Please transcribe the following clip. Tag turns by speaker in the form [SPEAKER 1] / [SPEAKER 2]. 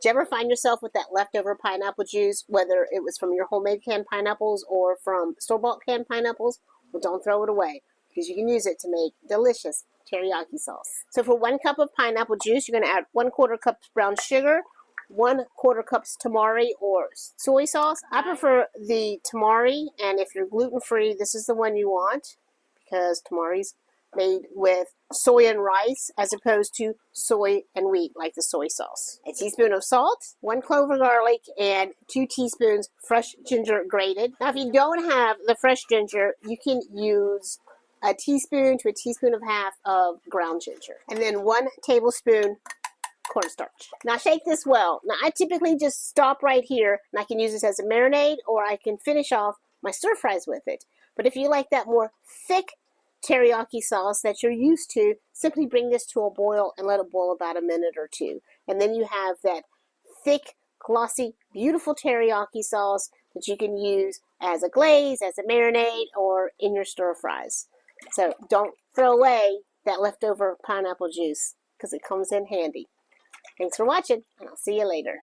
[SPEAKER 1] Did you ever find yourself with that leftover pineapple juice, whether it was from your homemade canned pineapples or from store-bought canned pineapples? Well, don't throw it away because you can use it to make delicious teriyaki sauce. So for 1 cup of pineapple juice, you're going to add 1/4 cup brown sugar, 1/4 cups tamari or soy sauce. I prefer the tamari, and if you're gluten-free, this is the one you want because tamari's made with soy and rice as opposed to soy and wheat like the soy sauce. A teaspoon of salt, 1 clove of garlic, and 2 teaspoons fresh ginger grated. Now if you don't have the fresh ginger, you can use a teaspoon to a teaspoon and a half of ground ginger. And then 1 tablespoon cornstarch. Now shake this well. Now I typically just stop right here and I can use this as a marinade or I can finish off my stir fries with it. But if you like that more thick teriyaki sauce that you're used to, simply bring this to a boil and let it boil about a minute or two. And then you have that thick, glossy, beautiful teriyaki sauce that you can use as a glaze, as a marinade, or in your stir fries. So don't throw away that leftover pineapple juice because it comes in handy. Thanks for watching, and I'll see you later.